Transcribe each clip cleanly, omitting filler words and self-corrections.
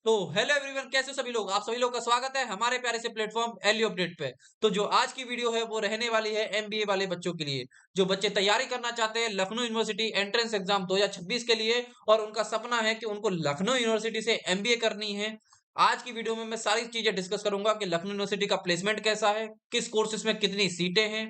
तो hello everyone, कैसे हो सभी लोग। आप सभी लोग का स्वागत है हमारे प्यारे से प्लेटफॉर्म एलियो अपडेट पे। तो जो आज की वीडियो है वो रहने वाली है एमबीए वाले बच्चों के लिए, जो बच्चे तैयारी करना चाहते हैं लखनऊ यूनिवर्सिटी एंट्रेंस एग्जाम 2026 के लिए, और उनका सपना है कि उनको लखनऊ यूनिवर्सिटी से एमबीए करनी है। आज की वीडियो में मैं सारी चीजें डिस्कस करूंगा कि लखनऊ यूनिवर्सिटी का प्लेसमेंट कैसा है, किस कोर्सेज में कितनी सीटें हैं,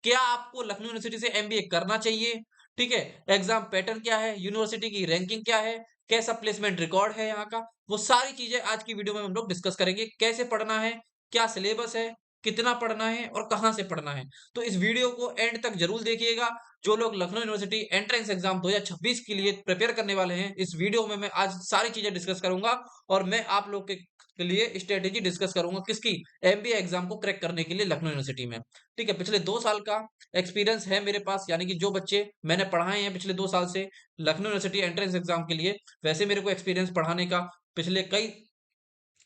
क्या आपको लखनऊ यूनिवर्सिटी से एमबीए करना चाहिए, ठीक है, एग्जाम पैटर्न क्या है, यूनिवर्सिटी की रैंकिंग क्या है, कैसा प्लेसमेंट रिकॉर्ड है यहाँ का, वो सारी चीजें आज की वीडियो में हम लोग डिस्कस करेंगे। कैसे पढ़ना है, क्या सिलेबस है, कितना पढ़ना है और कहाँ से पढ़ना है। तो इस वीडियो को एंड तक जरूर देखिएगा। जो लोग लखनऊ यूनिवर्सिटी एंट्रेंस एग्जाम 2026 के लिए प्रिपेयर करने वाले हैं, इस वीडियो में मैं आज सारी चीजें डिस्कस करूंगा। और मैं आप लोग के लिए स्ट्रेटेजी डिस्कस करूंगा किसकी, एमबीए एग्जाम को क्रैक करने के लिए लखनऊ यूनिवर्सिटी में। ठीक है, पिछले 2 साल का एक्सपीरियंस है मेरे पास, यानी कि जो बच्चे मैंने पढ़ाए हैं पिछले 2 साल से लखनऊ यूनिवर्सिटी एंट्रेंस एग्जाम के लिए, वैसे मेरे को एक्सपीरियंस पढ़ाने का पिछले कई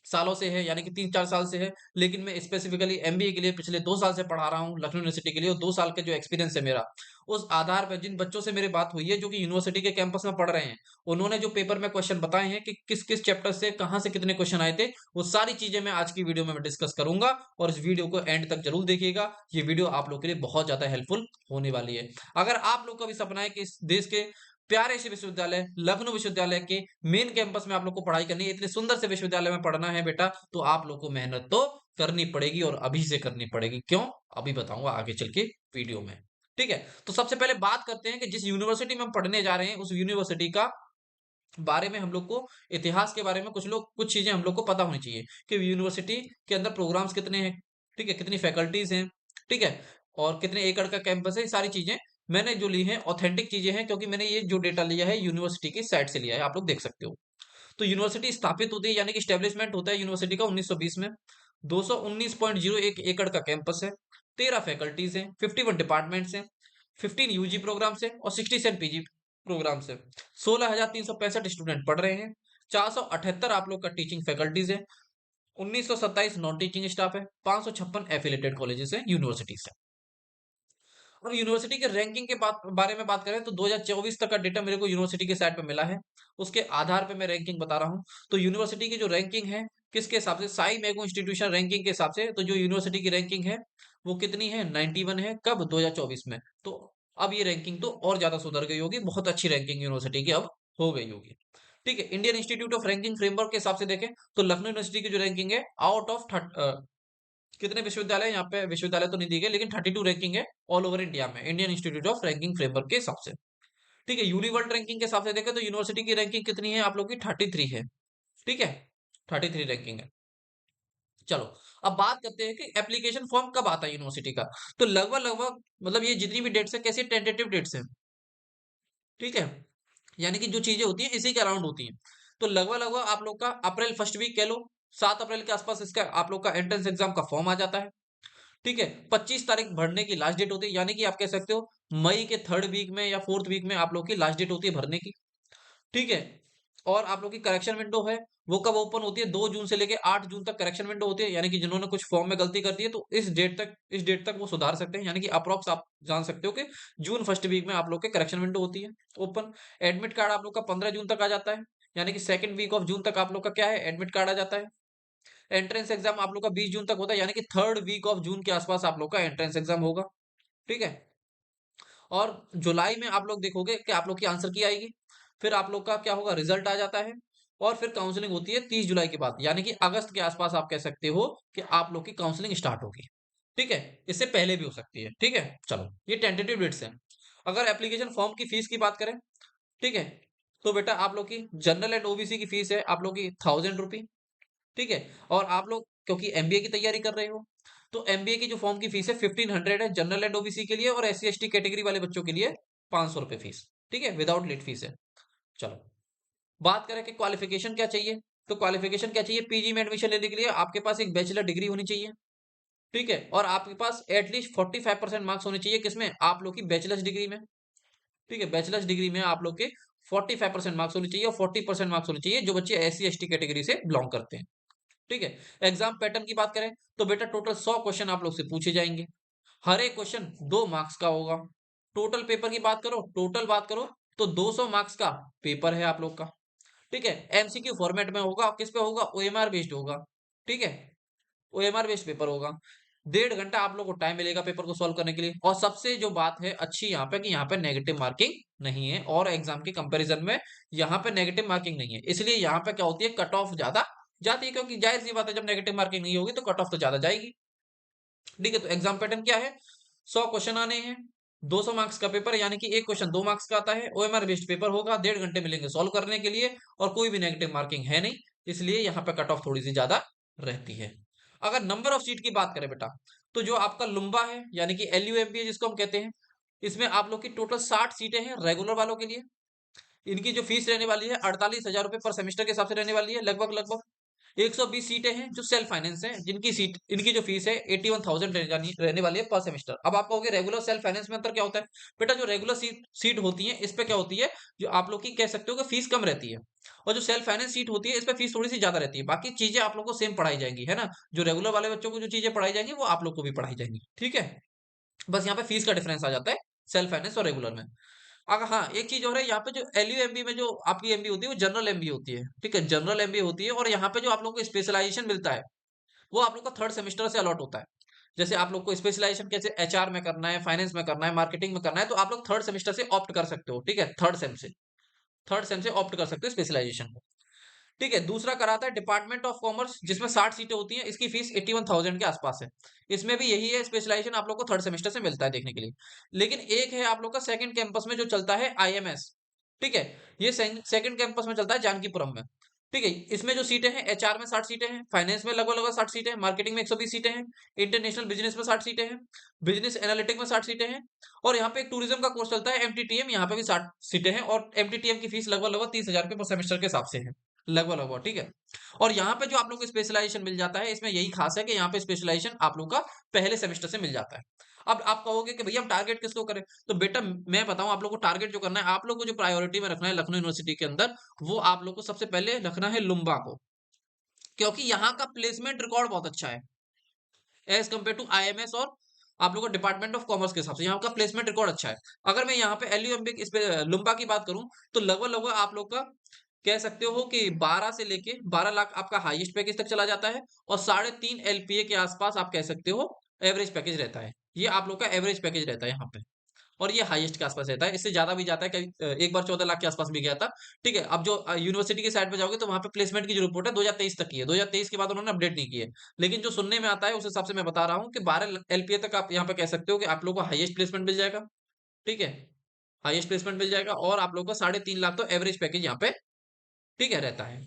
सालों से है, यानी कि 3-4 साल से है। लेकिन मैं स्पेसिफिकली एमबीए के लिए पिछले 2 साल से पढ़ा रहा हूँ लखनऊ यूनिवर्सिटी के लिए, और 2 साल का जो एक्सपीरियंस है मेरा, उस आधार पर जिन बच्चों से मेरी बात हुई है जो कि यूनिवर्सिटी के कैंपस में पढ़ रहे हैं, उन्होंने जो पेपर में क्वेश्चन बताए हैं कि किस किस चैप्टर से कहाँ से कितने क्वेश्चन आए थे, वो सारी चीजें मैं आज की वीडियो में डिस्कस करूंगा। और इस वीडियो को एंड तक जरूर देखिएगा, ये वीडियो आप लोग के लिए बहुत ज्यादा हेल्पफुल होने वाली है। अगर आप लोग का भी सपना है कि इस देश के प्यारे से विश्वविद्यालय लखनऊ विश्वविद्यालय के मेन कैंपस में आप लोग को पढ़ाई करनी है, इतने सुंदर से विश्वविद्यालय में पढ़ना है बेटा, तो आप लोग को मेहनत तो करनी पड़ेगी, और अभी से करनी पड़ेगी। क्यों, अभी बताऊंगा आगे चल के वीडियो में। ठीक है, तो सबसे पहले बात करते हैं कि जिस यूनिवर्सिटी में हम पढ़ने जा रहे हैं उस यूनिवर्सिटी का बारे में हम लोग को, इतिहास के बारे में कुछ चीजें हम लोग को पता होनी चाहिए कि यूनिवर्सिटी के अंदर प्रोग्राम्स कितने हैं, ठीक है, कितनी फैकल्टीज हैं, ठीक है, और कितने एकड़ का कैंपस है। ये सारी चीजें मैंने जो ली हैं ऑथेंटिक चीजें हैं, क्योंकि मैंने ये जो डेटा लिया है यूनिवर्सिटी की साइट से लिया है, आप लोग देख सकते हो। तो यूनिवर्सिटी स्थापित होती है, यानी कि स्टेब्लिशमेंट होता है यूनिवर्सिटी का 1920 में। 219.01 एकड़ का कैंपस है, 13 फैकल्टीज हैं, 51 डिपार्टमेंट्स हैं, 15 यूजी प्रोग्राम्स हैं और 67 पीजी प्रोग्राम्स हैं। 16,365 स्टूडेंट पढ़ रहे हैं, 478 आप लोग का टीचिंग फैकल्टीज है, 1927 नॉन टीचिंग स्टाफ है, 556 एफिलेटेड कॉलेजेस हैं, यूनिवर्सिटीज है। और यूनिवर्सिटी के रैंकिंग के बारे में बात करें तो 2024 तक का डेटा मेरे को यूनिवर्सिटी के साइट पे मिला है, उसके आधार पे मैं रैंकिंग बता रहा हूँ। तो यूनिवर्सिटी की जो रैंकिंग है, किसके हिसाब से, साई मैगो इंस्टीट्यूशन रैंकिंग के हिसाब से, तो जो यूनिवर्सिटी की रैंकिंग है वो कितनी है, 91 है। कब, 2024 में। तो अब ये रैंकिंग तो और ज्यादा सुधर गई होगी, बहुत अच्छी रैंकिंग यूनिवर्सिटी की अब हो गई होगी। ठीक है, Indian institute of ranking framework के हिसाब से देखें तो लखनऊ यूनिवर्सिटी की जो रैंकिंग है, आउट ऑफ कितने विश्वविद्यालय, यहाँ पे विश्वविद्यालय तो नहीं दी गई, लेकिन 32 रैंकिंग है ऑल ओवर इंडिया में Indian institute of ranking framework के हिसाब से। ठीक है, यूनिवर्ल्ड रैंकिंग के हिसाब से देखें तो यूनिवर्सिटी की रैंकिंग कितनी है आप लोग की, 33 है। ठीक है, 33 रैंकिंग है। चलो, अब बात करते हैं कि एप्लीकेशन फॉर्म कब आता है यूनिवर्सिटी का। तो लगभग लगभग, मतलब ये जितनी भी डेट्स है, कैसी टेंटेटिव डेट्स है, ठीक है, यानी कि जो चीजें होती है इसी के अराउंड होती है। तो लगभग लगभग आप लोग का अप्रैल फर्स्ट वीक कह लो, 7 अप्रैल के आसपास इसका आप लोग का एंट्रेंस एग्जाम का फॉर्म आ जाता है। ठीक है, 25 तारीख भरने की लास्ट डेट होती है, यानी कि आप कह सकते हो मई के थर्ड वीक में या फोर्थ वीक में आप लोग की लास्ट डेट होती है भरने की। ठीक है, और आप लोग की करेक्शन विंडो है, वो कब ओपन होती है, 2 जून से लेके 8 जून तक करेक्शन विंडो होती है, यानी कि जिन्होंने कुछ फॉर्म में गलती कर दी है तो इस डेट तक वो सुधार सकते हैं, यानी कि अप्रॉक्स आप जान सकते हो कि जून फर्स्ट वीक में आप लोग के करेक्शन विंडो होती है ओपन। एडमिट कार्ड आप लोग का 15 जून तक आ जाता है, यानी कि सेकंड वीक ऑफ जून तक आप लोग का क्या है, एडमिट कार्ड आ जाता है। एंट्रेंस एग्जाम आप लोग का 20 जून तक होता है, यानी कि थर्ड वीक ऑफ जून के आसपास आप लोग का एंट्रेंस एग्जाम होगा। ठीक है, और जुलाई में आप लोग देखोगे कि आप लोग की आंसर की आएगी, फिर आप लोग का क्या होगा, रिजल्ट आ जाता है, और फिर काउंसलिंग होती है 30 जुलाई के बाद, यानी कि अगस्त के आसपास आप कह सकते हो कि आप लोग की काउंसलिंग स्टार्ट होगी। ठीक है, इससे पहले भी हो सकती है। ठीक है, चलो, ये टेंटेटिव डेट्स हैं। अगर एप्लीकेशन फॉर्म की फीस की बात करें, ठीक है, तो बेटा आप लोग की जनरल एंड ओबीसी की फीस है आप लोग की 1000 रुपी। ठीक है, और आप लोग क्योंकि एमबीए की तैयारी कर रहे हो, तो एमबीए की जो फॉर्म की फीस है 1500 है जनरल एंड ओबीसी के लिए, और एससी एसटी कैटेगरी वाले बच्चों के लिए 500 रुपए फीस। ठीक है, विदाउट लेट फीस है। चलो, बात करें कि क्वालिफिकेशन क्या चाहिए, तो क्वालिफिकेशन क्या चाहिए, पीजी में एडमिशन लेने के लिए आपके पास एक बैचलर डिग्री होनी चाहिए। ठीक है, और आपके पास एटलीस्ट 45% मार्क्स होने चाहिए, किसमें, आप लोग की बैचलर्स डिग्री में। ठीक है, बैचलर्स डिग्री में आप लोग के 45% मार्क्स होने चाहिए, और 40% मार्क्स होने चाहिए जो बच्चे एससी एसटी कैटेगरी से बिलोंग करते हैं। ठीक है, एग्जाम पैटर्न की बात करें तो बेटा टोटल 100 क्वेश्चन आप लोग से पूछे जाएंगे, हर एक क्वेश्चन 2 मार्क्स का होगा। टोटल पेपर की बात करो, तो 200 मार्क्स का पेपर है आप लोग का। ठीक है, एमसीक्यू फॉर्मेट में होगा, किस पे होगा, ओएमआर बेस्ड होगा। ठीक है, ओएमआर बेस्ड पेपर होगा। 1.5 घंटा आप लोग को टाइम मिलेगा पेपर को सॉल्व करने के लिए। और सबसे जो बात है अच्छी यहाँ पे कि यहाँ पे नेगेटिव मार्किंग नहीं है, और एग्जाम के कंपैरिजन में यहाँ पे नेगेटिव मार्किंग नहीं है। इसलिए यहाँ पे क्या होती है, कट ऑफ ज्यादा जाती है, क्योंकि जाहिर सी बात है जब नेगेटिव मार्किंग नहीं होगी तो कट ऑफ तो ज्यादा जाएगी। ठीक है, तो एग्जाम पैटर्न क्या है, 100 क्वेश्चन आने हैं, 200 मार्क्स का पेपर, यानी कि एक क्वेश्चन 2 मार्क्स का आता है। ओएमआर बेस्ड पेपर होगा, 1.5 घंटे मिलेंगे सॉल्व करने के लिए, और कोई भी नेगेटिव मार्किंग है नहीं, इसलिए यहाँ पे कट ऑफ थोड़ी सी ज्यादा रहती है। अगर नंबर ऑफ सीट की बात करें बेटा, तो जो आपका लुम्बा है यानी कि एलयूएमपी जिसको हम कहते हैं, इसमें आप लोग की टोटल 60 सीटें हैं रेगुलर वालों के लिए। इनकी जो फीस रहने वाली है 48,000 रुपए पर सेमेस्टर के हिसाब से रहने वाली है, लगभग लगभग 120 सीटें हैं जो सेल्फ फाइनेंस हैं, जिनकी सीट इनकी जो फीस है 81,000 रहने वाली है पर सेमेस्टर। अब आप कहोगे रेगुलर सेल्फ फाइनेंस में अंतर क्या होता है, बेटा जो रेगुलर सीट होती है इस पे क्या होती है, जो आप लोग की कह सकते हो कि फीस कम रहती है, और जो सेल्फ फाइनेंस सीट होती है इस पे फीस थोड़ी सी ज्यादा रहती है। बाकी चीजें आप लोग को सेम पढ़ाई जाएंगी, है ना, जो रेगुलर वाले बच्चों को जो चीजें पढ़ाई जाएंगी वो आप लोग को भी पढ़ाई जाएंगी। ठीक है, बस यहाँ पे फीस का डिफरेंस आ जाता है सेल्फ फाइनेंस और रेगुलर में। अगर हाँ, एक चीज और है, यहाँ पे जो एलयूएमबी में जो आपकी एमबी होती है वो जनरल एमबी होती है। ठीक है, जनरल एमबी होती है, और यहाँ पे जो आप लोग को स्पेशलाइजेशन मिलता है वो आप लोग का 3rd सेमेस्टर से अलॉट होता है। जैसे आप लोग को स्पेशलाइजेशन कैसे एचआर में करना है, फाइनेंस में करना है, मार्केटिंग में करना है, तो आप लोग 3rd सेमेस्टर से ऑप्ट कर सकते हो। ठीक है, थर्ड सेम से ऑप्ट कर सकते हो स्पेशलाइजेशन को। ठीक है, दूसरा कराता है डिपार्टमेंट ऑफ कॉमर्स, जिसमें 60 सीटें होती हैं, इसकी फीस 81,000 के आसपास है। इसमें भी यही है, स्पेशलाइजेशन आप लोग को 3rd सेमेस्टर से मिलता है देखने के लिए। लेकिन एक है आप लोग का सेकंड कैंपस में जो चलता है आईएमएस। ठीक है, ये सेकंड कैंपस में चलता है जानकीपुरम में। ठीक है, इसमें जो सीटें हैं, एचआर में 60 सीटें हैं, फाइनेंस में लगभग लगभग 60 सीटें हैं, मार्केटिंग में 120 सीटें हैं, इंटरनेशनल बिजनेस में 60 सीटें हैं, बिजनेस एनालिटिक में 60 सीटें हैं, और यहाँ पे एक टूरिज्म का कोर्स चलता है एमटीटीएम, यहाँ पे भी 60 सीटें हैं, और एमटीटीएम की फीस लगभग लगभग 30,000 रुपए पर सेमेस्टर के हिसाब से है, लगभग लगभग। ठीक है, और यहाँ पे जो आप लोग को स्पेशलाइजेशन मिल जाता है, इसमें यही खास है कि यहाँ पे स्पेशलाइजेशन आप लोग का पहले सेमेस्टर से मिल जाता है। अब आप कहोगे कि भैया हम टारगेट किसको करें, तो बेटा मैं बताऊं आप लोग को टारगेट जो करना है, आप लोग को जो प्रायोरिटी में रखना है लखनऊ यूनिवर्सिटी के अंदर, वो आप लोग को सबसे पहले रखना है लुम्बा को, क्योंकि यहाँ का प्लेसमेंट रिकॉर्ड बहुत अच्छा है एज कम्पेयर टू आईएमएस और आप लोगों को डिपार्टमेंट ऑफ कॉमर्स के हिसाब से यहाँ का प्लेसमेंट रिकॉर्ड अच्छा है। अगर मैं यहाँ पे एलयूएमबी इस पे लुम्बा की बात करूं, तो लगभग लगभग आप लोग का कह सकते हो कि 12 से लेके 12 लाख आपका हाईएस्ट पैकेज तक चला जाता है, और 3.5 एलपीए के आसपास आप कह सकते हो एवरेज पैकेज रहता है। ये आप लोग का एवरेज पैकेज रहता है यहाँ पे, और ये हाईएस्ट के आसपास रहता है, इससे ज्यादा भी जाता है, कभी एक बार 14 लाख के आसपास भी गया था। ठीक है, अब जो यूनिवर्सिटी की साइड पे जाओगे तो वहां पे प्लेसमेंट की जो रिपोर्ट है 2023 तक की है, 2023 के बाद उन्होंने अपडेट नहीं की है। लेकिन जो सुनने में आता है उस हिसाब से मैं बता रहा हूँ कि 12 एलपीए तक आप यहाँ पे कह सकते हो कि आप लोगों को हाईएस्ट प्लेसमेंट मिल जाएगा। ठीक है, हाईएस्ट प्लेसमेंट मिल जाएगा, और आप लोगों को 3.5 लाख तो एवरेज पैकेज यहाँ पे ठीक है रहता है।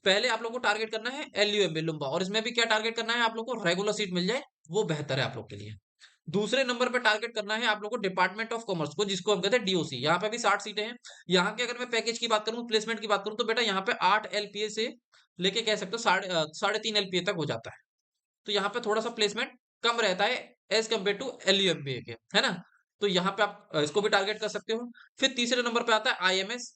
पहले आप लोग को टारगेट करना है एलयूएम लुम्बा, और इसमें भी क्या टारगेट करना है, आप लोग को रेगुलर सीट मिल जाए वो बेहतर है आप लोग के लिए। दूसरे नंबर पे टारगेट करना है आप लोग को डिपार्टमेंट ऑफ कॉमर्स को, जिसको हम कहते हैं डीओसी। यहाँ पे भी 60 सीटें हैं। यहाँ के अगर मैं पैकेज की बात करूं, प्लेसमेंट की बात करूं, तो बेटा यहाँ पे 8 एलपीए से लेके कह सकते हो 3.5 एलपीए तक हो जाता है। तो यहाँ पे थोड़ा सा प्लेसमेंट कम रहता है एज कम्पेयर टू एलयूएमबीए के, है ना। तो यहाँ पे आप इसको भी टारगेट कर सकते हो। फिर तीसरे नंबर पे आता है आईएमएस।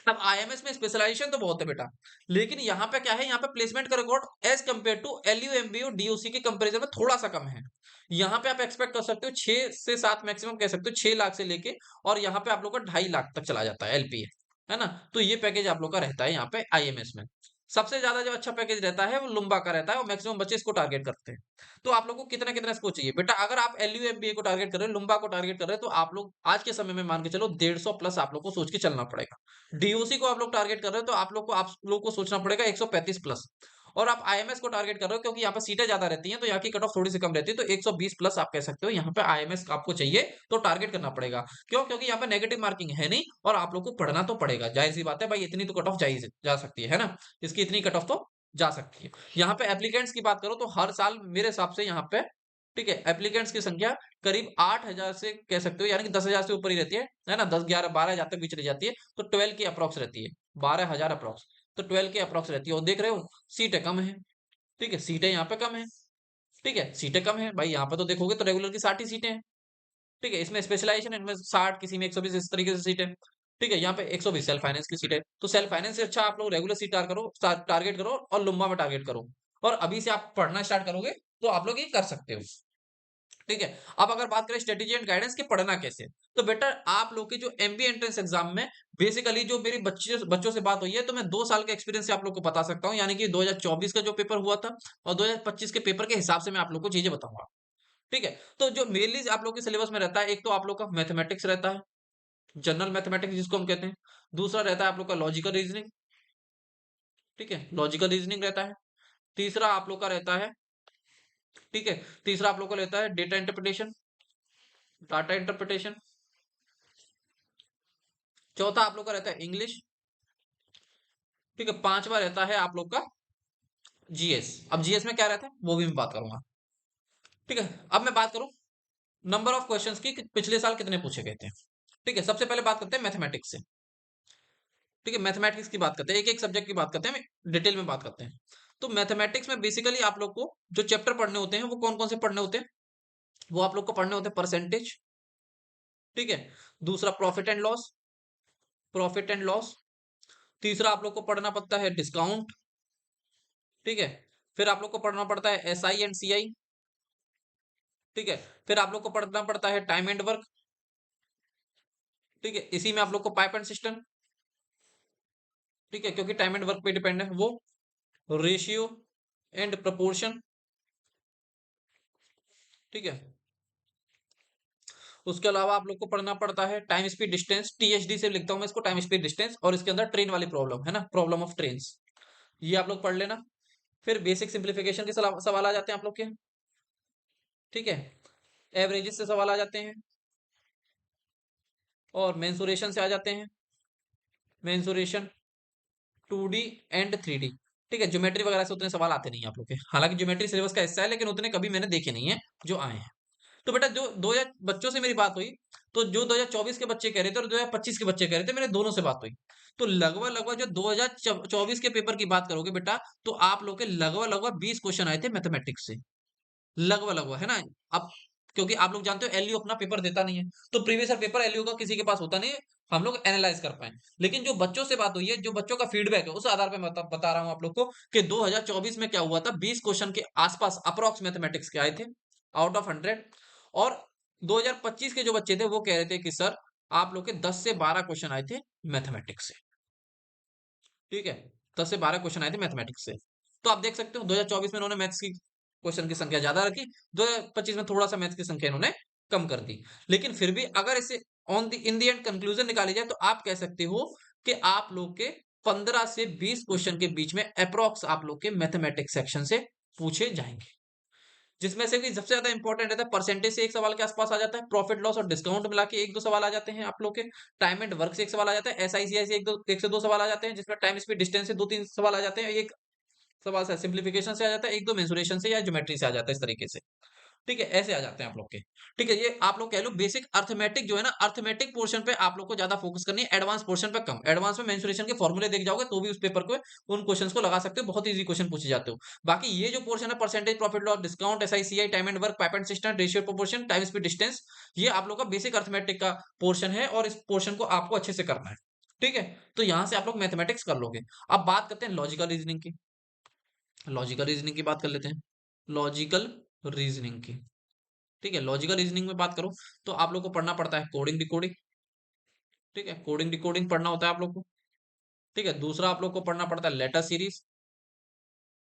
अब आईएमएस में स्पेशलाइजेशन तो बहुत है बेटा, लेकिन यहाँ पे क्या है, यहाँ पे प्लेसमेंट का रिकॉर्ड एज कम्पेयर टू एलयूएमबी और डीओसी के कंपैरिजन में थोड़ा सा कम है। यहाँ पे आप एक्सपेक्ट कर सकते हो 6 से 7 मैक्सिमम कह सकते हो 6 लाख से लेके, और यहाँ पे आप लोग का 2.5 लाख तक चला जाता है एलपीए, है ना। तो ये पैकेज आप लोग का रहता है यहाँ पे आईएमएस में। सबसे ज्यादा जो अच्छा पैकेज रहता है वो लुम्बा का रहता है, और मैक्सिमम बच्चे इसको टारगेट करते हैं। तो आप लोग को कितना कितना इसको चाहिए बेटा, अगर आप एलयूएमबीए को टारगेट कर रहे हो, लुम्बा को टारगेट कर रहे हो, तो आप लोग आज के समय में मान के चलो 150 प्लस आप लोग को सोच के चलना पड़ेगा। डीओसी को आप लोग टारगेट कर रहे हो तो आप लोग को सोचना पड़ेगा 135 प्लस। और आप आईएमएस को टारगेट कर रहे हो क्योंकि यहाँ पे सीटें ज्यादा रहती हैं, तो यहाँ की कट ऑफ थोड़ी सी कम रहती है, तो 120 प्लस आप कह सकते हो यहाँ पे आईएमएस आपको चाहिए तो टारगेट करना पड़ेगा। क्यों, क्योंकि यहाँ पे नेगेटिव मार्किंग है नहीं, और आप लोग को पढ़ना तो पड़ेगा, जाहिर सी बात है भाई, इतनी तो कट ऑफ जा सकती है ना, इसकी इतनी कट ऑफ तो जा सकती है। यहाँ पे एप्लीकेंट्स की बात करो तो हर साल मेरे हिसाब से यहाँ पे ठीक है एप्लीकेंट्स की संख्या करीब 8,000 से कह सकते हो, यानी कि 10,000 से ऊपर ही रहती है ना, 10 11 12,000 तक भी चली जाती है, तो 12 की अप्रोक्स रहती है, 12,000 अप्रोक्स, तो 12 के अप्रोक्स रहती है। और देख रहे हो सीटें कम है। ठीक है, सीटें यहाँ पे कम है। ठीक है, सीटें कम है भाई, यहाँ पे तो देखोगे तो रेगुलर की 60 ही सीटें हैं। ठीक है, इसमें स्पेशलाइजेशन इनमें 60, किसी में 120, इस तरीके से सीटें। ठीक है, यहाँ पे 120 सेल्फ फाइनेंस की सीट है, तो सेल्फ फाइनेंस से अच्छा आप लोग रेगुलर सीट टारगेट करो और लुम्बा में टारगेट करो, और अभी से आप पढ़ना स्टार्ट करोगे तो आप लोग ये कर सकते हो। ठीक है। अब अगर बात करें स्ट्रेटेजी एंड गाइडेंस के पढ़ना कैसे, तो बेटा आप लोग के जो एमबीए एंट्रेंस एग्जाम में बेसिकली जो मेरी बच्चों से बात हुई है, तो मैं 2 साल के एक्सपीरियंस से आप लोग को बता सकता हूँ, यानी कि 2024 का जो पेपर हुआ था और 2025 के पेपर के हिसाब से मैं आप लोग को चीजें बताऊंगा। ठीक है। तो जो मेनली आप लोग के सिलेबस में रहता है, एक तो आप लोग का मैथमेटिक्स रहता है, जनरल मैथमेटिक्स जिसको हम कहते हैं। दूसरा रहता है आप लोग का लॉजिकल रीजनिंग। ठीक है, लॉजिकल रीजनिंग रहता है। तीसरा आप लोग का रहता है, ठीक है, तीसरा आप लोग का रहता है डेटा इंटरप्रिटेशन, डाटा इंटरप्रिटेशन। चौथा आप लोग का रहता है इंग्लिश। ठीक है, पांचवा रहता है आप लोग का जीएस। अब जीएस में क्या रहता है वो भी मैं बात करूंगा। ठीक है, अब मैं बात करूं नंबर ऑफ क्वेश्चंस की कि पिछले साल कितने पूछे गए थे। ठीक है, सबसे पहले बात करते हैं मैथमेटिक्स से। ठीक है, मैथमेटिक्स की बात करते हैं, एक एक सब्जेक्ट की बात करते हैं, डिटेल में बात करते हैं। तो मैथमेटिक्स में बेसिकली आप लोग को जो चैप्टर पढ़ने होते हैं वो कौन कौन से पढ़ने होते हैं, वो आप लोग को पढ़ने होते हैं परसेंटेज। ठीक है, दूसरा profit and loss, profit and loss. तीसरा आप लोग को पढ़ना पड़ता है डिस्काउंट। ठीक है, फिर आप लोग को पढ़ना पड़ता है एसआई एंड सीआई। ठीक है, फिर आप लोग को पढ़ना पड़ता है टाइम एंड वर्क। ठीक है, इसी में आप लोग को पाइप एंड सिस्टम। ठीक है, क्योंकि टाइम एंड वर्क पे डिपेंड है वो। Ratio and proportion. ठीक है, उसके अलावा आप लोग को पढ़ना पड़ता है टाइम स्पीड डिस्टेंस, टीएचडी से लिखता हूं मैं इसको, टाइम स्पीड डिस्टेंस, और इसके अंदर ट्रेन वाली प्रॉब्लम है ना, प्रॉब्लम ऑफ ट्रेन्स, ये आप लोग पढ़ लेना। फिर बेसिक सिंप्लीफिकेशन के सवाल आ जाते हैं आप लोग के। ठीक है, एवरेजेस से सवाल आ जाते हैं, और मेंसुरेशन से आ जाते हैं, मेंसुरेशन 2D एंड 3D। ठीक है, ज्योमेट्री वगैरह से उतने सवाल आते नहीं हैं आप लोग के, हालांकि ज्योमेट्री सिलेबस का हिस्सा है, लेकिन उतने कभी मैंने देखे नहीं है जो आए हैं। तो बेटा जो 2000 बच्चों से मेरी बात हुई, तो जो 2024 के बच्चे कह रहे थे और 2025 के बच्चे कह रहे थे, मेरे दोनों से बात हुई। तो लगभग लगभग जो 2024 के पेपर की बात करोगे बेटा, तो आप लोग के लगभग लगभग 20 क्वेश्चन आए थे मैथमेटिक्स से, लगभग लगभग, है ना। अब क्योंकि आप लोग जानते हो एलयू अपना पेपर देता नहीं है, तो प्रीवियस ईयर पेपर एलयू का किसी के पास होता नहीं है, हम लोग एनालाइज कर पाए। लेकिन जो बच्चों से बात हुई है, जो बच्चों का फीडबैक है, उस आधार पर मैं बता रहा हूं आप लोग को कि 2024 में क्या हुआ था, 20 क्वेश्चन के आसपास अप्रोक्स मैथमेटिक्स के आए थे आउट ऑफ 100। और 2025 के जो बच्चे थे वो कह रहे थे कि सर आप लोग के 10 से 12 क्वेश्चन आए थे मैथमेटिक्स से। ठीक है, 10 से 12 क्वेश्चन आए थे मैथमेटिक्स से। तो आप देख सकते हो 2024 में उन्होंने मैथ्स की क्वेश्चन की संख्या ज्यादा रखी, 2025 में थोड़ा सा मैथ्स की संख्या इन्होंने कम कर दी। लेकिन फिर भी अगर इसे on the in the end conclusion निकाली जाए, तो आप कह सकते हो कि आप लोग के 15 से 20 क्वेश्चन के बीच में अप्रोक्स आप लोग के मैथमेटिक्स सेक्शन से पूछे जाएंगे, जिसमें से भी सबसे ज्यादा इंपॉर्टेंट रहता है परसेंटेज से एक सवाल के आसपास आ जाता है, प्रॉफिट लॉस और डिस्काउंट मिला के एक दो सवाल आ जाते हैं आप लोग के, टाइम एंड वर्क से एक सवाल आ जाता है, एसआईसीआई से एक से दो सवाल आ जाते हैं, जिसमें टाइम स्पीड डिस्टेंस से दो तीन सवाल आ जाते हैं, एक सवाल से सिंप्लीफिकेशन से आ जाता है, एक दो मेंसुरेशन से या ज्योमेट्री से आ जाता है, इस तरीके से। ठीक है, ऐसे आ जाते हैं आप लोग के। ठीक है, ये आप लोग कह लो बेसिक अर्थमेटिक जो है ना, अर्थमेटिक पोर्शन पे आप लोग को ज्यादा फोकस करनी है, एडवांस पोर्शन पे कम। एडवांस में मेंसुरेशन के फॉर्मूले देख जाओगे तो भी उस पेपर को, उन क्वेश्चंस को लगा सकते हो, बहुत इजी क्वेश्चन पूछे जाते हो। बाकी ये जो पोर्शन है percentage, profit loss, discount, SI CI, time and work, pipe and cistern, ratio proportion, time speed distance, ये आप लोग का बेसिक अर्थमेटिक का पोर्शन है, और इस पोर्शन को आपको अच्छे से करना है। ठीक है, तो यहां से आप लोग मैथमेटिक्स कर लोगे। अब बात करते हैं लॉजिकल रीजनिंग की। लॉजिकल रीजनिंग की बात कर लेते हैं, लॉजिकल रीजनिंग की। ठीक है, लॉजिकल रीजनिंग में बात करो, तो आप लोग को पढ़ना पड़ता है कोडिंग डिकोडिंग। ठीक है, कोडिंग डिकोडिंग पढ़ना होता है आप लोग को। ठीक है, दूसरा आप लोग को पढ़ना पड़ता है लेटर सीरीज,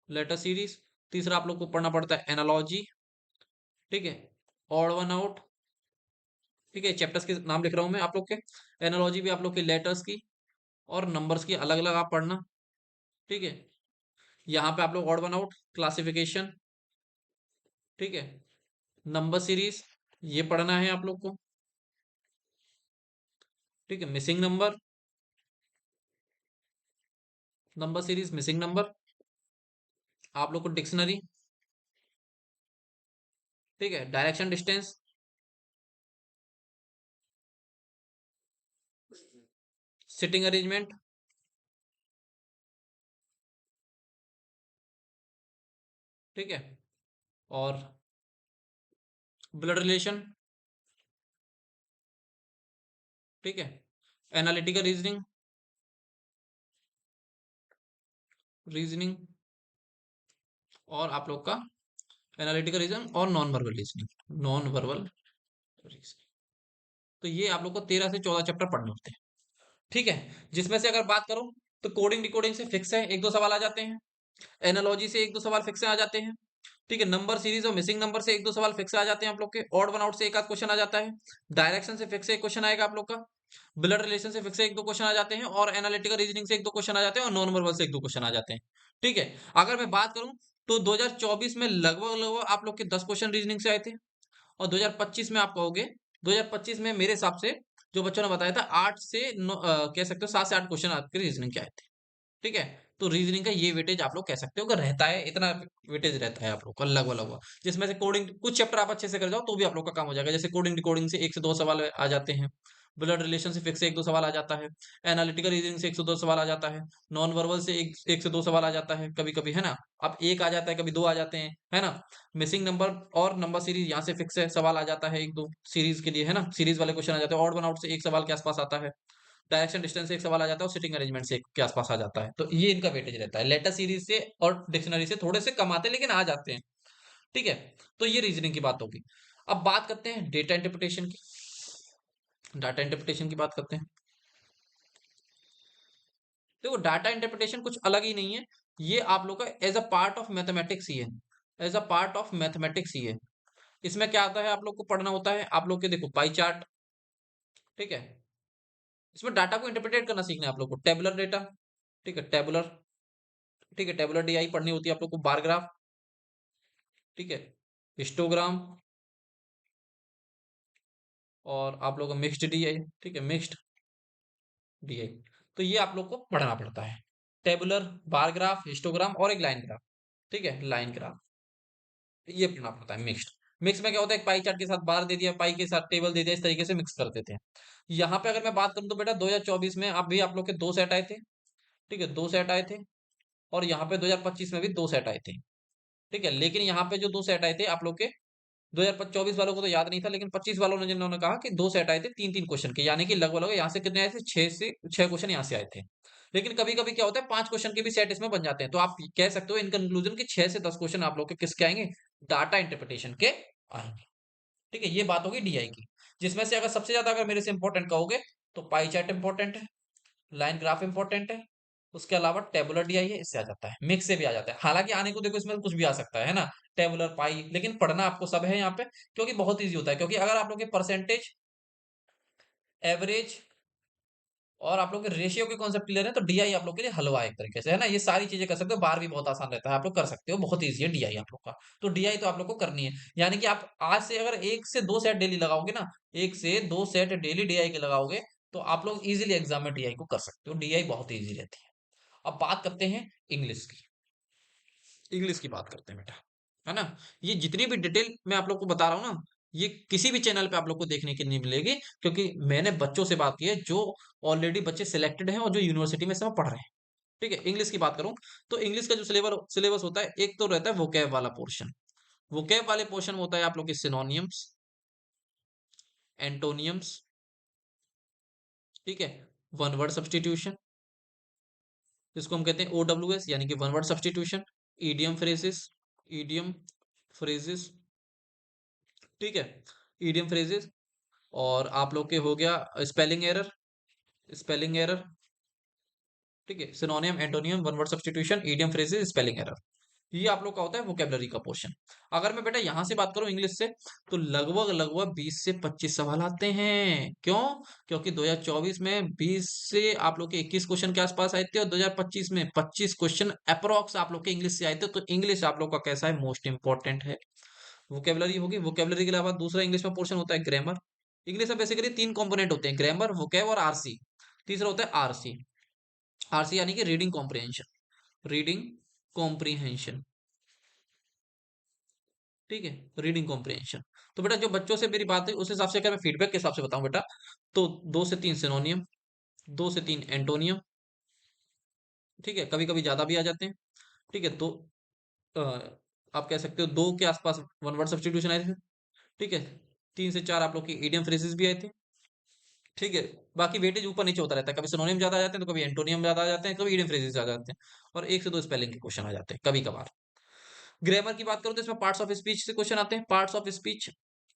लेटर सीरीज। तीसरा आप लोग को पढ़ना पड़ता है एनालॉजी। ठीक है, ऑड वन आउट। ठीक है, चैप्टर्स के नाम लिख रहा हूं मैं आप लोग के। एनालॉजी भी आप लोग के लेटर्स की और नंबर्स की अलग अलग आप पढ़ना। ठीक है, यहाँ पे आप लोग ऑड वन आउट, क्लासिफिकेशन। ठीक है, नंबर सीरीज, ये पढ़ना है आप लोग को। ठीक है, missing number, number series, missing number, आप लोग को डिक्शनरी। ठीक है, डायरेक्शन डिस्टेंस, सिटिंग अरेंजमेंट। ठीक है, और ब्लड रिलेशन। ठीक है, एनालिटिकल रीजनिंग, रीजनिंग, और आप लोग का एनालिटिकल रीजन और non verbal reasoning, non verbal reasoning. तो ये आप लोग को 13 से 14 चैप्टर पढ़ने होते हैं, ठीक है। जिसमें से अगर बात करूं तो कोडिंग डिकोडिंग से फिक्स है, एक दो सवाल आ जाते हैं। एनालॉजी से एक दो सवाल फिक्स आ जाते हैं, ठीक है। नंबर सीरीज और मिसिंग नंबर से एक दो सवाल फिक्स आ जाते हैं आप लोग के। ऑड वन आउट से एक आध क्वेश्चन आ जाता है। डायरेक्शन से फिक्स एक क्वेश्चन आएगा आप लोग का। ब्लड रिलेशन से फिक्स एक दो क्वेश्चन आ जाते हैं, और एनालिटिकल रीजनिंग से एक दो क्वेश्चन आ जाते हैं, और नॉन वर्बल से एक दो क्वेश्चन आ जाते हैं, ठीक है। अगर मैं बात करूं तो 2024 में लगभग लगभग आप लोग के 10 क्वेश्चन रीजनिंग से आए थे, और 2025 में आप कहोगे, 2025 में मेरे हिसाब से जो बच्चों ने बताया था 8 से कह सकते हो 7 से 8 क्वेश्चन आपके रीजनिंग के आए थे, ठीक है। तो रीजनिंग का ये वेटेज आप लोग कह सकते हो कि रहता है, इतना वेटेज रहता है आप लोग का लगभग लगभग। जिसमें से कोडिंग कुछ चैप्टर आप अच्छे से कर जाओ तो भी आप लोग का काम हो जाएगा। जैसे कोडिंग डिकोडिंग से एक से दो सवाल आ जाते हैं, ब्लड रिलेशनशिप से एक दो सवाल आ जाता है, एनालिटिकल रीजनिंग से एक से दो सवाल आ जाता है, नॉन वर्बल से एक से दो सवाल आ जाता है कभी कभी, है ना। अब एक आ जाता है, कभी दो आ जाते हैं, है ना। मिसिंग नंबर और नंबर सीरीज यहाँ से फिक्स है, सवाल आ जाता है एक दो सीरीज के लिए, है ना। सीरीज वाले क्वेश्चन आ जाते हैं। ऑड वन आउट से एक सवाल के आसपास आता है। डायरेक्शन डिस्टेंस से एक सवाल आ जाता है, और सिटिंग अरेंजमेंट से एक के आसपास आ जाता है। तो ये इनका वेटेज रहता है। लेटर सीरीज से और डिक्शनरी से थोड़े से कम आते हैं, लेकिन आ जाते हैं, ठीक है। तो ये रीजनिंग की बात होगी। अब बात करते हैं डेटा इंटरप्रिटेशन की। डाटा इंटरप्रिटेशन की बात करते हैं। देखो, डाटा इंटरप्रिटेशन कुछ अलग ही नहीं है। ये आप लोग का as a part of mathematics ही है, as a part of mathematics ही है। इसमें क्या आता है, आप लोग को पढ़ना होता है, आप लोग के देखो पाई चार्ट, ठीक है। इसमें डाटा को इंटरप्रिटेट करना सीखना है आप लोग को। टेबुलर डेटा, ठीक है, टेबुलर, ठीक है, टेबुलर डीआई पढ़नी होती है आप लोग को। बार ग्राफ, ठीक है, हिस्टोग्राम, और आप लोग का मिक्स्ड डीआई, ठीक है, मिक्स्ड डीआई। तो ये आप लोग को पढ़ना पड़ता है। टेबुलर, बार ग्राफ, हिस्टोग्राम और एक लाइन ग्राफ, ठीक है, लाइन ग्राफ, ये पढ़ना पड़ता है। मिक्स्ड, मिक्स में क्या होता है, एक पाई चार्ट के साथ बार दे दिया, पाई के साथ टेबल दे दिया, इस तरीके से मिक्स कर देते हैं। यहाँ पे अगर मैं बात करूं तो बेटा 2024 में अब भी आप लोग के दो सेट आए थे, ठीक है, दो सेट आए थे। और यहाँ पे 2025 में भी दो सेट आए थे, ठीक है। लेकिन यहाँ पे जो दो सेट आए थे आप लोग के 2024 वालों को तो याद नहीं था, लेकिन 25 वालों ने जिन्होंने कहा कि दो सेट आए थे तीन तीन क्वेश्चन के, यानी कि लगभग लगभग यहाँ से कितने आए थे, छह क्वेश्चन यहाँ से आए थे। लेकिन कभी कभी क्या होता है, 5 क्वेश्चन के भी सेट इसमें बन जाते हैं। तो आप कह सकते हो इन कंक्लूजन कि 6 से 10 क्वेश्चन आप लोग के किसके आएंगे, डाटा इंटरप्रिटेशन के आएंगे, ठीक है। ये बात होगी डीआई की। जिसमें से अगर सबसे ज्यादा अगर मेरे से इंपॉर्टेंट कहोगे तो पाई चार्ट इंपॉर्टेंट है, लाइन ग्राफ इंपॉर्टेंट है, उसके अलावा टेबुलर डीआई है, इससे आ जाता है, मिक्स से भी आ जाता है। हालांकि आने को देखो इसमें कुछ भी आ सकता है ना, टेबुलर, पाई, लेकिन पढ़ना आपको सब है यहाँ पे, क्योंकि बहुत इजी होता है। क्योंकि अगर आप लोग के परसेंटेज, एवरेज और आप लोग के रेशियो के कॉन्सेप्ट क्लियर है तो डीआई आप लोग के लिए हलवा है एक तरीके से, है ना। ये सारी चीजें कर सकते हो, बार भी बहुत आसान रहता है, आप लोग कर सकते हो, बहुत ईजी है डीआई आप लोग का। तो डीआई तो आप लोग को करनी है। यानी कि आप आज से अगर एक से दो सेट डेली लगाओगे ना, एक से दो सेट डेली डीआई के लगाओगे, तो आप लोग इजीली एग्जाम में डीआई को कर सकते हो। डीआई बहुत ईजी रहती है। अब बात करते हैं इंग्लिश की। इंग्लिश की बात करते हैं बेटा, है ना। ये जितनी भी डिटेल मैं आप लोग को बता रहा हूँ ना, ये किसी भी चैनल पे आप लोग को देखने के नहीं मिलेगी, क्योंकि मैंने बच्चों से बात की है जो ऑलरेडी बच्चे सिलेक्टेड हैं और जो यूनिवर्सिटी में इस समय पढ़ रहे हैं, ठीक है। इंग्लिश की बात करूं तो इंग्लिश का जो सिलेबस सिलेबस होता है, एक तो रहता है वोकैब वाला पोर्शन। वोकैब वाले पोर्शन में होता है आप लोग के सिनोनियम्स, एंटोनियम्स, ठीक है, वन वर्ड सब्सटीट्यूशन, जिसको हम कहते हैं ओडब्ल्यूएस, यानी कि one word substitution, idiom phrases, idiom phrases, ठीक है, ईडियम फ्रेजेस। और आप लोग के हो गया स्पेलिंग एरर, स्पेलिंग एरर, ठीक है, सिनोनियम, antonym, one word substitution, idiom phrases, spelling error. ये आप लोग का होता है वोकेबलरी का पोर्शन। अगर मैं बेटा यहाँ से बात करूं इंग्लिश से, तो लगभग लगभग 20 से 25 सवाल आते हैं। क्यों? क्योंकि 2024 में 20 से आप लोग के 21 क्वेश्चन के आसपास आए थे, और 2025 में 25 क्वेश्चन अप्रोक्स आप लोग के इंग्लिश से आए थे। तो इंग्लिश आप लोग का कैसा है, मोस्ट इंपॉर्टेंट है। वोकेबलरी होगी, वोकेबलरी के अलावा दूसरा इंग्लिश में पोर्शन होता है ग्रामर। इंग्लिश में बेसिकली तीन कंपोनेंट होते हैं, ग्रामर, वोकेब और आरसी। तीसरा होता है आरसी। आरसी यानी कि रीडिंग कॉम्प्रिहेंशन, रीडिंग कॉम्प्रिहेंशन, ठीक है, रीडिंग कॉम्प्रिहेंशन। तो बेटा जो बच्चों से मेरी बात हुई उस हिसाब से अगर मैं फीडबैक के हिसाब से बताऊं बेटा, तो 2 से 3 सिनोनियम, 2 से 3 एंटोनियम, ठीक है, कभी कभी ज्यादा भी आ जाते हैं, ठीक है। तो अ, आप कह सकते हो दो के आसपास वन वर्ड सब्स्टिट्यूशन आए थे, ठीक है। 3 से 4 आप लोग की इडियम फ्रेजेस भी आए थे, ठीक है। बाकी वेटेज ऊपर नीचे होता रहता है, कभी सिनोनियम ज्यादा आ जाते हैं, तो कभी एंटोनियम ज्यादा आ जाते हैं, कभी इडियम फ्रेजेस ज्यादा आ जाते हैं, और एक से दो स्पेलिंग के क्वेश्चन आ जाते हैं कभी कभार। ग्रामर की बात करूं तो इसमें पार्ट्स ऑफ स्पीच से क्वेश्चन आते हैं। पार्ट्स ऑफ स्पीच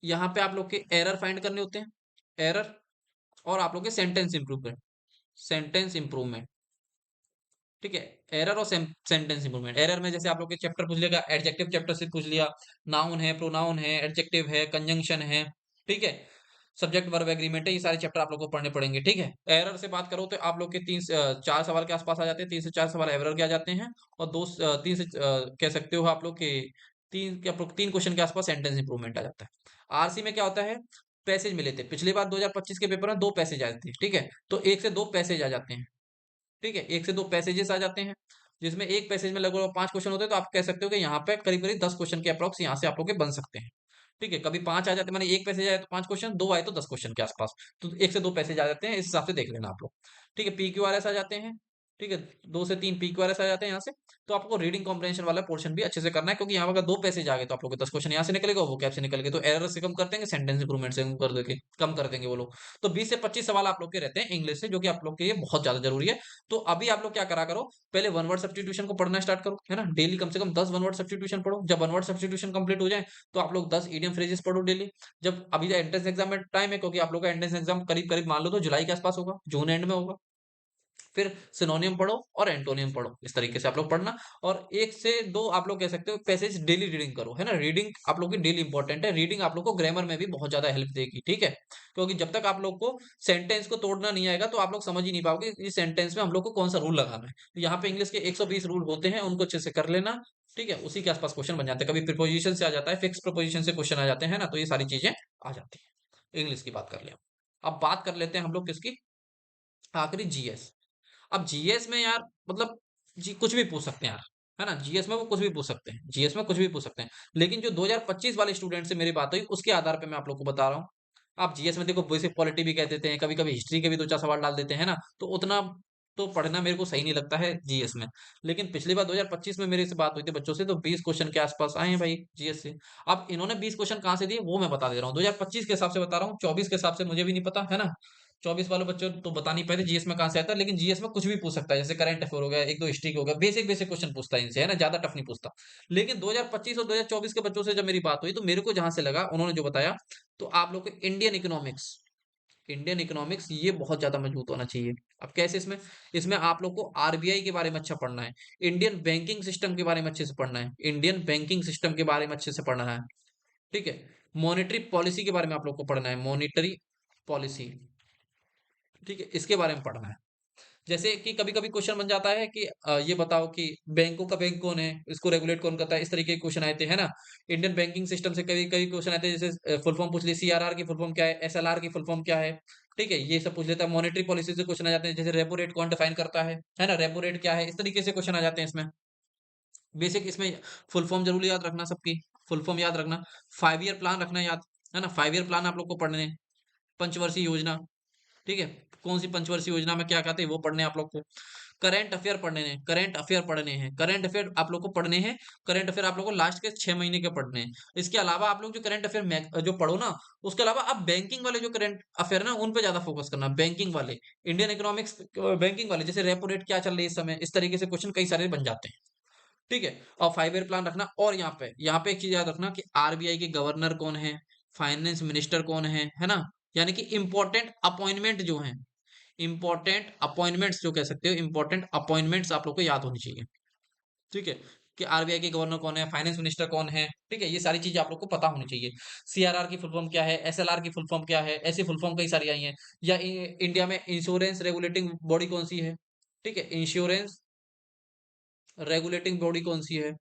यहाँ पे आप लोग के एरर फाइंड करने होते हैं, एरर, और आप लोग के सेंटेंस इंप्रूवमेंट, सेंटेंस इंप्रूवमेंट, ठीक है। एरर और सेंटेंस इंप्रूवमेंट। एरर में जैसे आप लोग के चैप्टर पूछ लिया, एडजेक्टिव चैप्टर से पूछ लिया, नाउन है, प्रोनाउन है, एडजेक्टिव है, कंजंक्शन है, ठीक है, सब्जेक्ट वर्ब एग्रीमेंट है, ये सारे चैप्टर आप लोग को पढ़ने पड़ेंगे, ठीक है। एरर से बात करो तो आप लोग के 4 सवाल के आसपास आ जाते हैं, 3 से 4 सवाल एरर के आ जाते हैं, और 3 से कह सकते हो आप लोग के 3 क्वेश्चन के आसपास सेंटेंस इंप्रूवमेंट आ जाता है। आरसी में क्या होता है, पैसेज मिले थे पिछली बार 2025 के पेपर में, 2 पैसेज आए थे, ठीक है, तो 1 से 2 पैसेज आ जाते हैं, ठीक है, 1 से 2 पैसेजेस आ जाते हैं, जिसमें एक पैसेज में लगभग 5 क्वेश्चन होते हैं, तो आप कह सकते हो कि यहाँ पे करीब करीब 10 क्वेश्चन के अप्रॉक्स यहाँ से आप लोग के बन सकते हैं, ठीक है। कभी 5 आ जाते हैं, माने एक पैसेज आए तो 5 क्वेश्चन, 2 आए तो 10 क्वेश्चन के आसपास, तो 1 से 2 पैसेज आ जाते हैं, इस हिसाब से देख लेना आप लोग, ठीक है। पीक्यूआरएस आ जाते हैं, ठीक है, 2 से 3 पीक्यूआरएस आ जाते हैं यहाँ से। तो आपको रीडिंग कॉम्प्रिहेंशन वाला पोर्शन भी अच्छे से करना है, क्योंकि यहाँ पर अगर 2 पैसेज आ गए तो आप लोग को 10 क्वेश्चन यहाँ से निकलेगा, वो कैप से निकल गए, तो एरर से कम कर देंगे, सेंटेंस इंप्रूवमेंट से कम कर देंगे वो लोग। तो 20 से 25 सवाल आप लोग के रहते हैं इंग्लिश से, जो कि आप लोग के लिए बहुत ज्यादा जरूरी है। तो अभी आप लोग क्या करा करो, पहले वन वर्ड सब्स्टिट्यूशन को पढ़ना स्टार्ट करो, है ना, डेली कम से कम 10 वन वर्ड सब्स्टिट्यूशन पढ़ो। जब वन वर्ड सब्स्टिट्यूशन कंप्लीट हो जाए तो आप लोग 10 इडियम फ्रेजेस पढ़ो डेली। जब अभी एंट्रेंस एग्जाम में टाइम है, क्योंकि आप लोग का एंट्रेंस एग्जाम करीब करीब मान लो तो जुलाई के आसपास होगा, जून एंड में होगा। फिर सिनोनियम पढ़ो और एंटोनियम पढ़ो, इस तरीके से आप लोग पढ़ना। और 1 से 2 आप लोग कह सकते हो पैसेज डेली रीडिंग करो, है ना, रीडिंग आप लोग की डेली इंपॉर्टेंट है। रीडिंग आप लोग को ग्रामर में भी बहुत ज्यादा हेल्प देगी, ठीक है, क्योंकि जब तक आप लोग को सेंटेंस को तोड़ना नहीं आएगा तो आप लोग समझ ही नहीं पाओगे इस सेंटेंस में हम लोग को कौन सा रूल लगाना है। तो यहाँ पे इंग्लिश के 120 रूल होते हैं, उनको अच्छे से कर लेना, ठीक है, उसी के आसपास क्वेश्चन बन जाते हैं। कभी प्रीपोजिशन से आ जाता है, फिक्स प्रीपोजिशन से क्वेश्चन आ जाते हैं ना, तो ये सारी चीजें आ जाती है। इंग्लिश की बात कर लिया, अब बात कर लेते हैं हम लोग किसकी, आखिरी जीएस। अब जीएस में यार मतलब जी कुछ भी पूछ सकते हैं यार, है ना, जीएस में वो कुछ भी पूछ सकते हैं, जीएस में कुछ भी पूछ सकते हैं। लेकिन जो 2025 वाले स्टूडेंट से मेरी बात हुई उसके आधार पे मैं आप लोग को बता रहा हूँ। आप जीएस में देखो बेसिक पॉलिटी भी कह देते हैं, कभी कभी हिस्ट्री के भी 2 4 सवाल डाल देते हैं ना, तो उतना तो पढ़ना मेरे को सही नहीं लगता है जीएस में। लेकिन पिछली बार 2025 में मेरे से बात हुई थी बच्चों से, तो 20 क्वेश्चन के आसपास आए हैं भाई जीएस से। अब इन्होंने 20 क्वेश्चन कहाँ से दिए वो मैं बता दे रहा हूँ, 2025 के हिसाब से बता रहा हूँ, 24 के हिसाब से मुझे भी नहीं पता, है ना। 24 वाले बच्चों तो बता नहीं पाए जीएस में कहां से आता है, लेकिन जीएस में कुछ भी पूछ सकता है, जैसे करंट अफेयर हो गया, एक दो हिस्ट्री हो गया, बेसिक बेसिक क्वेश्चन पूछता है इनसे, है ना, ज्यादा टफ नहीं पूछता। लेकिन 2025 और 2024 के बच्चों से जब मेरी बात हुई तो मेरे को जहां से लगा उन्होंने जो बताया, तो आप लोग के इंडियन इकोनॉमिक्स, इंडियन इकोनॉमिक्स ये बहुत ज्यादा मजबूत होना चाहिए। अब कैसे, इसमें इसमें आप लोग को आरबीआई के बारे में अच्छा पढ़ना है, इंडियन बैंकिंग सिस्टम के बारे में अच्छे से पढ़ना है, इंडियन बैंकिंग सिस्टम के बारे में अच्छे से पढ़ना है, ठीक है। मॉनेटरी पॉलिसी के बारे में आप लोग को पढ़ना है, मॉनेटरी पॉलिसी, ठीक है, इसके बारे में पढ़ना है। जैसे कि कभी-कभी क्वेश्चन बन जाता है कि ये बताओ कि बैंकों का बैंक कौन है? इसको रेगुलेट कौन करता है? इस तरीके के क्वेश्चन आए थे, है ना? इंडियन बैंकिंग सिस्टम से कई कई क्वेश्चन आए थे, जैसे फुल फॉर्म पूछ ली, सीआरआर की फुल फॉर्म क्या है? एसएलआर की फुल फॉर्म क्या है? ठीक है? ये सब पूछ लेता है। मॉनेटरी पॉलिसी से क्वेश्चन आ जाते हैं, जैसे रेपो रेट कौन डिफाइन करता है ना? रेपो रेट क्या है? इस तरीके से क्वेश्चन आ जाते हैं इसमें। बेसिक इसमें फुल फॉर्म जरूर याद रखना सबकी, फुल फॉर्म याद रखना, 5 ईयर प्लान रखना याद, है ना? 5 ईयर प्लान आप लोग को पढ़ने हैं, पंचवर्षीय योजना, ठीक है, कौन सी पंचवर्षीय योजना में क्या कहते हैं वो पढ़ने हैं आप लोग को। करंट अफेयर पढ़ने हैं, करंट अफेयर पढ़ने हैं, करंट अफेयर आप लोग को पढ़ने हैं, करंट अफेयर आप लोग को लास्ट के 6 महीने के पढ़ने हैं। इसके अलावा आप लोग जो करंट अफेयर जो पढ़ो ना, उसके अलावा आप बैंकिंग वाले जो करंट अफेयर है ना उन पे ज्यादा फोकस करना, बैंकिंग वाले, इंडियन इकोनॉमिक्स बैंकिंग वाले, जैसे रेपो रेट क्या चल रही है इस समय, इस तरीके से क्वेश्चन कई सारे बन जाते हैं, ठीक है। और 5 ईयर प्लान रखना, और यहाँ पे एक चीज याद रखना कि आरबीआई के गवर्नर कौन है, फाइनेंस मिनिस्टर कौन है ना, यानी कि इंपॉर्टेंट अपॉइंटमेंट जो है, इंपॉर्टेंट अपॉइंटमेंट्स जो कह सकते हो, इंपॉर्टेंट अपॉइंटमेंट्स आप लोग को याद होनी चाहिए, ठीक है, कि आरबीआई के गवर्नर कौन है, फाइनेंस मिनिस्टर कौन है, ठीक है, ये सारी चीजें आप लोग को पता होनी चाहिए। सीआरआर की फुल फॉर्म क्या है, एसएलआर की फुल फॉर्म क्या है, ऐसी फुल फॉर्म कई सारी आई हैं। या इंडिया में इंश्योरेंस रेगुलेटिंग बॉडी कौन सी है, ठीक है, इंश्योरेंस रेगुलेटिंग बॉडी कौन सी है,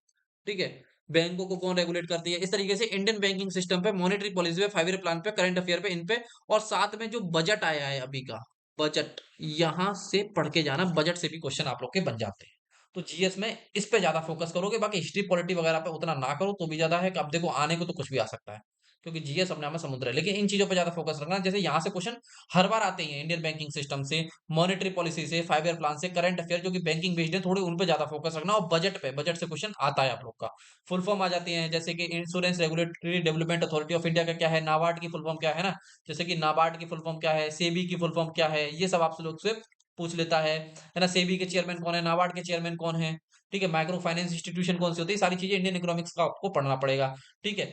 ठीक है, बैंकों को कौन रेगुलेट करती है, इस तरीके से इंडियन बैंकिंग सिस्टम पे, मॉनेटरी पॉलिसी पे, 5 ईयर प्लान पे, करंट अफेयर पे, इन पे, और साथ में जो बजट आया है अभी का, बजट, यहां से पढ़ के जाना, बजट से भी क्वेश्चन आप लोग के बन जाते हैं। तो जीएस में इस पे ज्यादा फोकस करोगे, बाकी हिस्ट्री पॉलिटी वगैरह पे उतना ना करो तो भी ज्यादा है, कि अब देखो आने को तो कुछ भी आ सकता है, क्योंकि जीएस अपने आप में समुद्र है। लेकिन इन चीजों पे ज्यादा फोकस रखना, जैसे यहाँ से क्वेश्चन हर बार आते ही हैं, इंडियन बैंकिंग सिस्टम से, मॉनेटरी पॉलिसी से, 5 ईयर प्लान से, करंट अफेयर जो कि बैंकिंग बेस्ड है, थोड़े उन पे ज्यादा फोकस रखना, और बजट पे, बजट से क्वेश्चन आता है आप लोग का। फुल फॉर्म आ जाती है, जैसे कि insurance regulatory development authority of India का क्या है, नाबार्ड की फुल फॉर्म क्या है ना, जैसे कि नाबार्ड की फुल फॉर्म क्या है, सेबी की फुल फॉर्म क्या है, ये सब आप लोग से पूछ लेता है ना, सेबी के चेयरमैन कौन है, नाबार्ड के चेयरमैन कौन है, ठीक है, माइक्रो फाइनेंस इंस्टीट्यूशन कौन सी होती है, सारी चीजें इंडियन इकोनॉमिक्स का आपको पढ़ना पड़ेगा। ठीक है,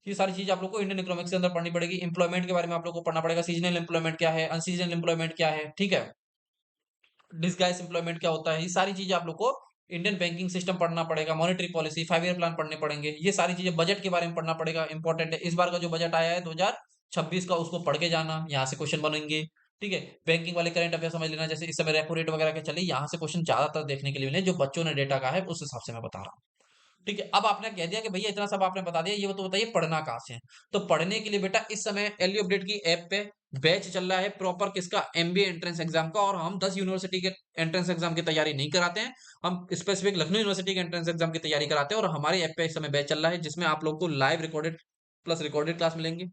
ये सारी चीजें आप लोग को इंडियन इकोनॉमिक्स के अंदर पढ़नी पड़ेगी। एम्प्लॉयमेंट के बारे में आप लोग को पढ़ना पड़ेगा, सीजनल एम्प्लॉयमेंट क्या है, अनसीजनल एम्प्लॉयमेंट क्या है, ठीक है, डिस्गाइज एम्प्लॉयमेंट क्या होता है, ये सारी चीजें आप लोग को इंडियन बैंकिंग सिस्टम पढ़ना पड़ेगा, मॉनेटरी पॉलिसी, 5 ईयर प्लान पढ़ने पड़ेंगे, ये सारी चीजें, बजट के बारे में पढ़ना पड़ेगा, इंपॉर्टेंट है। इस बार का जो बजट आया है 2026 का, उसको पढ़ के जाना, यहाँ से क्वेश्चन बनेंगे। ठीक है, बैंकिंग वाले करंट अफेयर समझ लेना, जैसे इस समय रेपो रेट वगैरह के चले, यहाँ से क्वेश्चन ज्यादातर देखने के लिए मिले, जो बच्चों ने डेटा का है उस हिसाब से मैं बता रहा हूँ। ठीक है, अब आपने कह दिया कि भैया इतना सब आपने बता दिया, ये तो बताइए पढ़ना कहाँ से है। तो पढ़ने के लिए बेटा इस समय एलयू अपडेट की ऐप पे बैच चल रहा है प्रॉपर किसका, एमबीए एंट्रेंस एग्जाम का। और हम 10 यूनिवर्सिटी के एंट्रेंस एग्जाम की तैयारी नहीं कराते हैं, हम स्पेसिफिक लखनऊ यूनिवर्सिटी के एंट्रेंस एग्जाम की तैयारी कराते हैं। और हमारे ऐप पे इस समय बैच चल रहा है, जिसमें आप लोग को live recorded plus recorded class मिलेंगे।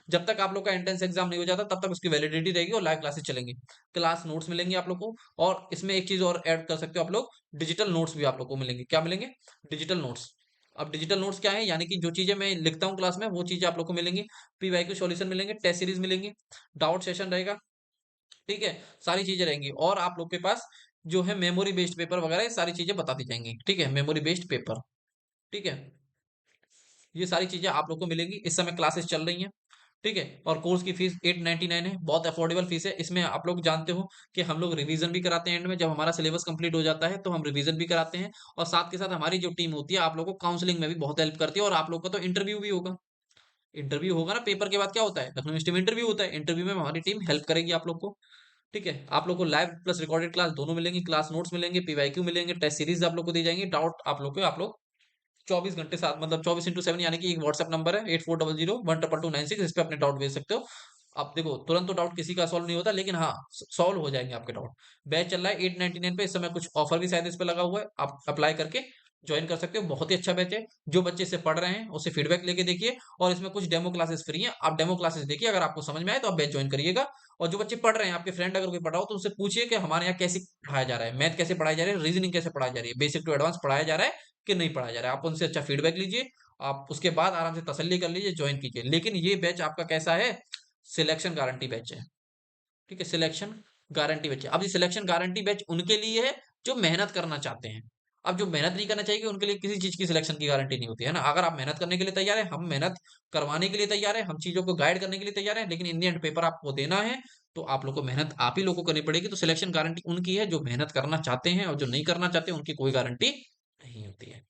जब तक आप लोग का एंट्रेंस एग्जाम नहीं हो जाता तब तक उसकी वैलिडिटी रहेगी और लाइव क्लासेस चलेंगी, क्लास नोट्स मिलेंगे आप लोग को। और इसमें एक चीज और ऐड कर सकते हो आप लोग, डिजिटल नोट्स भी आप लोग को मिलेंगे। क्या मिलेंगे, डिजिटल नोट्स। अब डिजिटल नोट्स क्या है, यानी कि जो चीजें मैं लिखता हूँ क्लास में वो चीजें आप लोग को मिलेंगी, पीवाईक्यू सॉल्यूशन मिलेंगे, टेस्ट सीरीज मिलेंगी, डाउट सेशन रहेगा। ठीक है, सारी चीजें रहेंगी। और आप लोग के पास जो है मेमोरी बेस्ड पेपर वगैरह, ये सारी चीजें बता दी जाएंगी। ठीक है, मेमोरी बेस्ड पेपर। ठीक है, ये सारी चीजें आप लोग को मिलेंगी। इस समय क्लासेस चल रही हैं। ठीक है, और कोर्स की फीस 899 है, बहुत अफोर्डेबल फीस है। इसमें आप लोग जानते हो कि हम लोग रिवीजन भी कराते हैं, एंड में जब हमारा सिलेबस कंप्लीट हो जाता है तो हम रिवीजन भी कराते हैं। और साथ के साथ हमारी जो टीम होती है आप लोग को काउंसलिंग में भी बहुत हेल्प करती है। और आप लोग का तो इंटरव्यू भी होगा, इंटरव्यू होगा ना, पेपर के बाद क्या होता है, लखनऊ यूनिवर्सिटी में इंटरव्यू होता है। इंटरव्यू में हमारी टीम हेल्प करेगी आप लोग को। ठीक है, आप लोग को लाइव प्लस रिकॉर्डेड क्लास दोनों मिलेंगी, क्लास नोट्स मिलेंगे, पीवाईक्यू मिलेंगे, टेस्ट सीरीज आप लोग को दी जाएंगी, डाउट आप लोग 24 घंटे साथ, मतलब 24x7, यानी कि एक व्हाट्सएप नंबर है 8400122296, इस पे अपने डाउट भेज सकते हो। अब देखो तुरंत तो डाउट किसी का सॉल्व नहीं होता, लेकिन हाँ सॉल्व हो जाएंगे आपके डाउट। बैच चल रहा है 899 पे, इस समय कुछ ऑफर भी शायद इस पे लगा हुआ है, आप अप्लाई करके ज्वाइन कर सकते हो। बहुत ही अच्छा बैच है, जो बच्चे इससे पढ़ रहे हैं उससे फीडबैक लेके देखिए। और इसमें कुछ डेमो क्लासेस फ्री हैं, आप डेमो क्लासेस देखिए, अगर आपको समझ में आए तो आप बैच ज्वाइन करिएगा। और जो बच्चे पढ़ रहे हैं, आपके फ्रेंड अगर कोई पढ़ रहा हो तो उससे पूछिए कि हमारे यहाँ कैसे पढ़ाया जा रहा है, मैथ कैसे पढ़ाई जा रही है, रीजनिंग कैसे पढ़ाई जा रही है, बेसिक टू एडवांस पढ़ाया जा रहा है कि नहीं पढ़ाया जा रहा है। आप उनसे अच्छा फीडबैक लीजिए, आप उसके बाद आराम से तसल्ली कर लीजिए, ज्वाइन कीजिए। लेकिन ये बैच आपका कैसा है, सिलेक्शन गारंटी बैच है। ठीक है, सिलेक्शन गारंटी बैच है। अब ये सिलेक्शन गारंटी बैच उनके लिए है जो मेहनत करना चाहते हैं। अब जो मेहनत नहीं करना चाहिए उनके लिए किसी चीज की सिलेक्शन की गारंटी नहीं होती है ना। अगर आप मेहनत करने के लिए तैयार है, हम मेहनत करवाने के लिए तैयार है, हम चीजों को गाइड करने के लिए तैयार है, लेकिन इन दी एंड पेपर आपको देना है। तो आप लोग को मेहनत आप ही लोग को करनी पड़ेगी। तो सिलेक्शन गारंटी उनकी है जो मेहनत करना चाहते हैं, और जो नहीं करना चाहते उनकी कोई गारंटी नहीं होती है।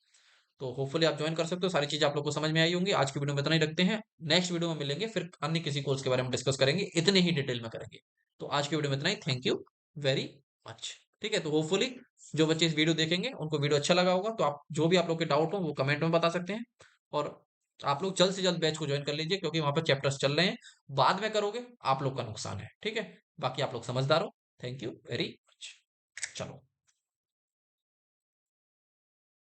तो होपफुली आप ज्वाइन कर सकते हो, सारी चीजें आप लोग को समझ में आई होंगी। आज की वीडियो में इतना ही रखते हैं, नेक्स्ट वीडियो में मिलेंगे, फिर अन्य किसी कोर्स के बारे में डिस्कस करेंगे, इतने ही डिटेल में करेंगे। तो आज की वीडियो में इतना ही, थैंक यू वेरी मच। ठीक है, तो होपफुली जो बच्चे इस वीडियो देखेंगे उनको वीडियो अच्छा लगा होगा, तो आप जो भी आप लोग के डाउट हो वो कमेंट में बता सकते हैं। और आप लोग जल्द से जल्द बैच को ज्वाइन कर लीजिए, क्योंकि वहां पर चैप्टर्स चल रहे हैं। बाद में करोगे आप लोग का नुकसान है। ठीक है, बाकी आप लोग समझदार हो। Thank you very much. चलो।